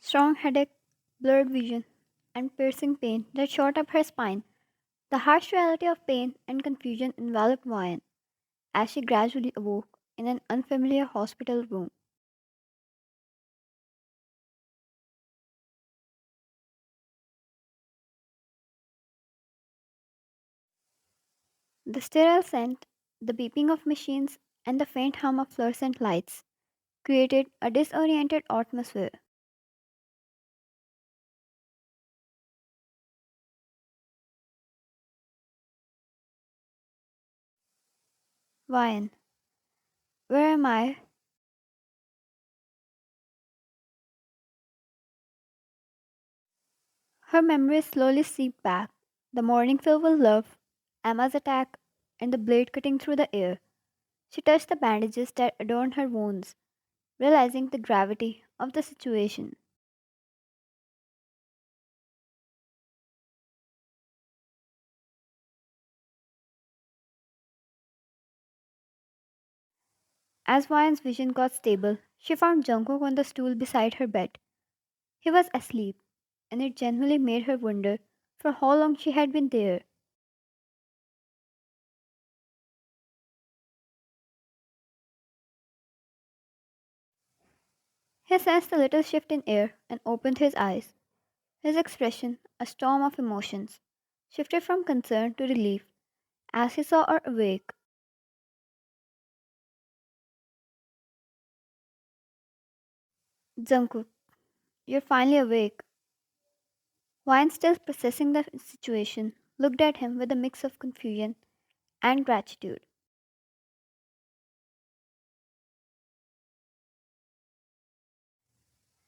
Strong headache, blurred vision, and piercing pain that shot up her spine. The harsh reality of pain and confusion enveloped Ryan as she gradually awoke in an unfamiliar hospital room. The sterile scent, the beeping of machines, and the faint hum of fluorescent lights created a disoriented atmosphere. Ryan, where am I? Her memories slowly seeped back. The morning filled with love, Emma's attack, and the blade cutting through the air. She touched the bandages that adorned her wounds, realizing the gravity of the situation. As Ryan's vision got stable, she found Jungkook on the stool beside her bed. He was asleep, and it genuinely made her wonder for how long she had been there. He sensed a little shift in air and opened his eyes. His expression, a storm of emotions, shifted from concern to relief as he saw her awake. Jungkook, you're finally awake. Wine, still processing the situation, looked at him with a mix of confusion and gratitude.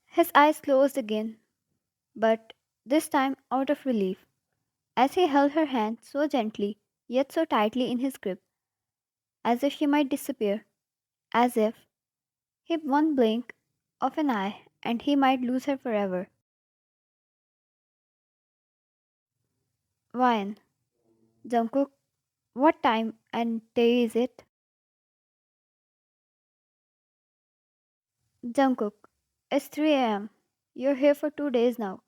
His eyes closed again, but this time out of relief, as he held her hand so gently yet so tightly in his grip, as if she might disappear, as if he one blink of an eye and he might lose her forever. Wine, Jungkook, what time and day is it? Jungkook, it's 3 a.m. You're here for 2 days now.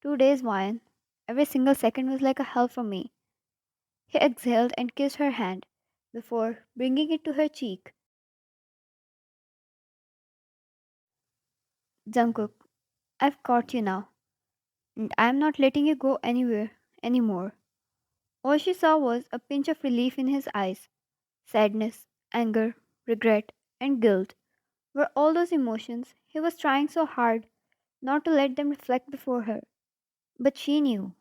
2 days, Wine. Every single second was like a hell for me. He exhaled and kissed her hand before bringing it to her cheek. Jungkook, I've caught you now, and I'm not letting you go anywhere anymore. All she saw was a pinch of relief in his eyes. Sadness, anger, regret, and guilt were all those emotions he was trying so hard not to let them reflect before her. But she knew,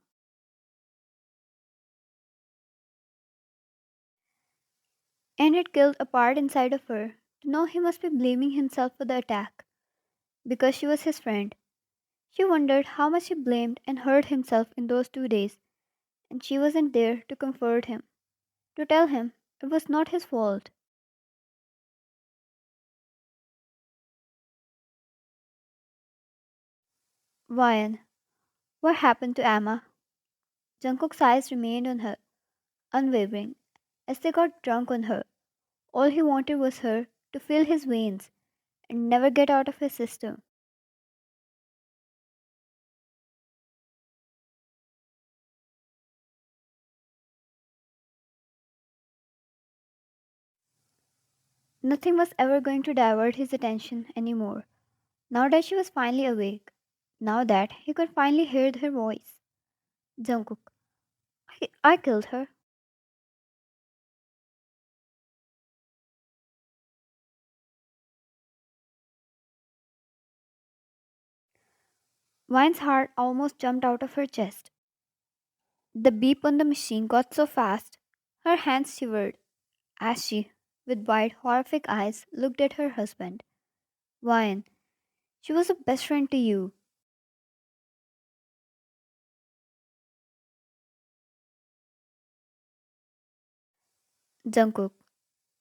and it killed a part inside of her to know he must be blaming himself for the attack because she was his friend. She wondered how much he blamed and hurt himself in those 2 days, and she wasn't there to comfort him, to tell him it was not his fault. Ryan, what happened to Emma? Jungkook's eyes remained on her, unwavering, as they got drunk on her. All he wanted was her to fill his veins and never get out of his system. Nothing was ever going to divert his attention anymore. Now that she was finally awake, now that he could finally hear her voice. Jungkook, I killed her. Vine's heart almost jumped out of her chest. The beep on the machine got so fast, her hands shivered as she, with wide, horrific eyes, looked at her husband. Vine, she was a best friend to you. Jungkook,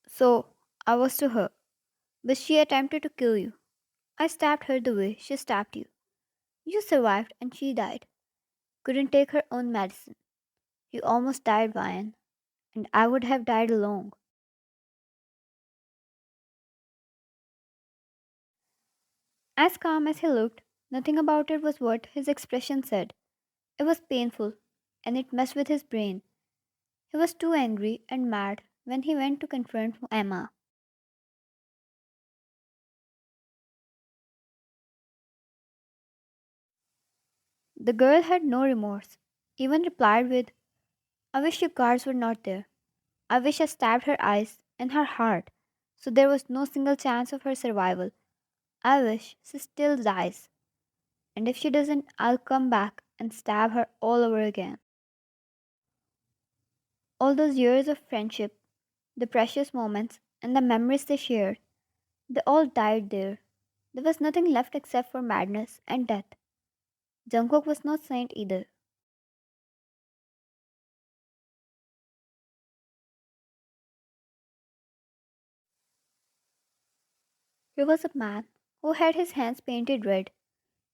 so I was to her, but she attempted to kill you. I stabbed her the way she stabbed you. You survived and she died. Couldn't take her own medicine. You almost died, Ryan, and I would have died alone. As calm as he looked, Nothing about it was what his expression said. It was painful, and it messed with his brain. He was too angry and mad when he went to confront Emma. The girl had no remorse, even replied with, I wish your guards were not there. I wish I stabbed her eyes and her heart, so there was no single chance of her survival. I wish she still dies, and if she doesn't, I'll come back and stab her all over again. All those years of friendship, the precious moments, and the memories they shared, they all died there. There was nothing left except for madness and death. Jungkook was no saint either. He was a man who had his hands painted red,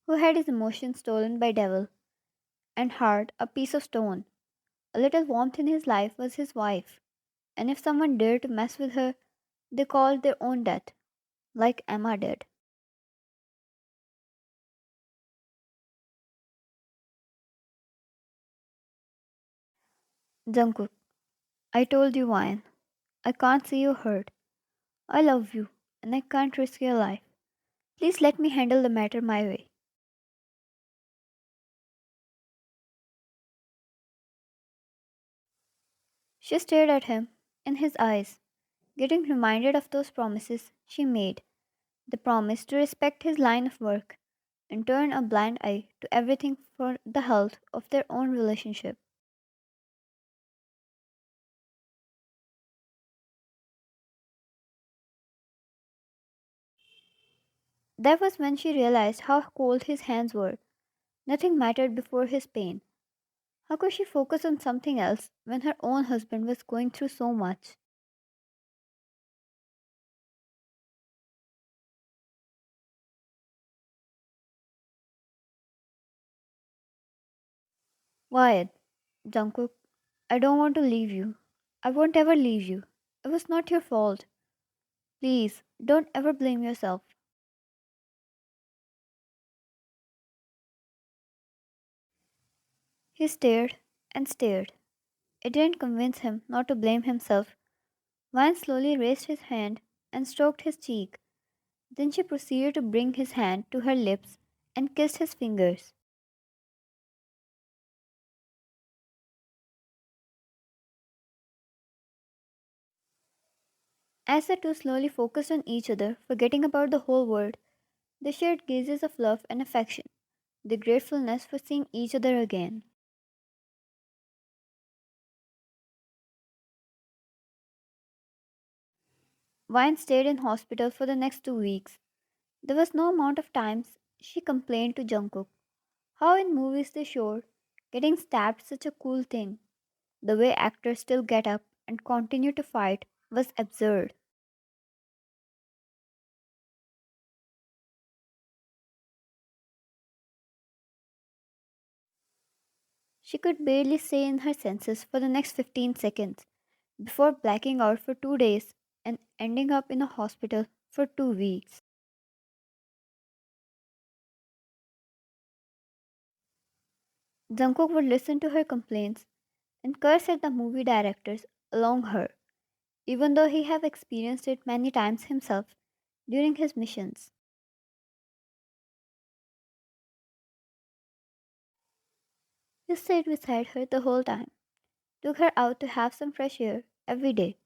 who had his emotions stolen by devil, and heart a piece of stone. A little warmth in his life was his wife, and if someone dared to mess with her, they called their own death, like Emma did. Jungkook, I told you, Wine. I can't see you hurt. I love you, and I can't risk your life. Please let me handle the matter my way. She stared at him in his eyes, getting reminded of those promises she made, the promise to respect his line of work and turn a blind eye to everything for the health of their own relationship. That was when she realized how cold his hands were. Nothing mattered before his pain. How could she focus on something else when her own husband was going through so much? Wyatt, Jungkook, I don't want to leave you. I won't ever leave you. It was not your fault. Please, don't ever blame yourself. He stared and stared. It didn't convince him not to blame himself. Vine slowly raised his hand and stroked his cheek. Then she proceeded to bring his hand to her lips and kissed his fingers. As the two slowly focused on each other, forgetting about the whole world, they shared gazes of love and affection, the gratefulness for seeing each other again. Vine stayed in hospital for the next 2 weeks. There was no amount of times she complained to Jungkook. How in movies they showed getting stabbed such a cool thing. The way actors still get up and continue to fight was absurd. She could barely stay in her senses for the next 15 seconds before blacking out for 2 days and ending up in a hospital for 2 weeks. Jungkook would listen to her complaints and curse at the movie directors along her, even though he have experienced it many times himself during his missions. He stayed beside her the whole time, took her out to have some fresh air every day,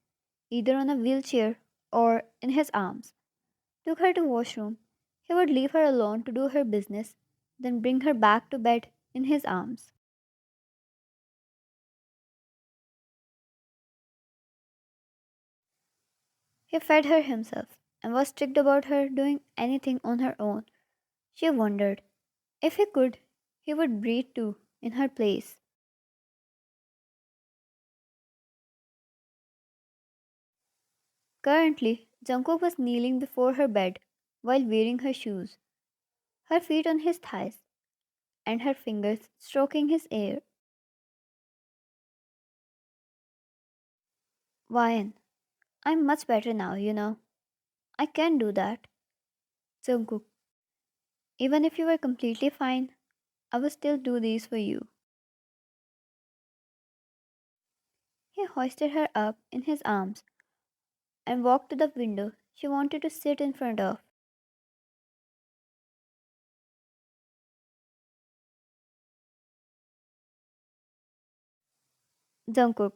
either on a wheelchair or in his arms, took her to washroom. He would leave her alone to do her business, then bring her back to bed in his arms. He fed her himself and was strict about her doing anything on her own. She wondered if he could, he would breathe too in her place. Currently, Jungkook was kneeling before her bed while wearing her shoes, her feet on his thighs and her fingers stroking his hair. Wyan, I'm much better now, you know. I can do that. Jungkook, Even if you were completely fine, I would still do these for you. He hoisted her up in his arms and walked to the window she wanted to sit in front of. Jungkook,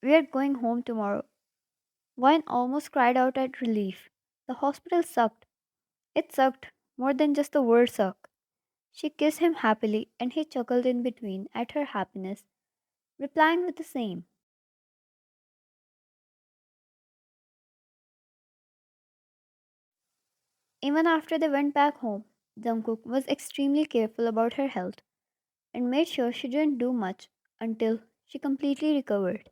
we are going home tomorrow. Wine almost cried out at relief. The hospital sucked. It sucked more than just the word suck. She kissed him happily and he chuckled in between at her happiness, replying with the same. Even after they went back home, Jungkook was extremely careful about her health and made sure she didn't do much until she completely recovered.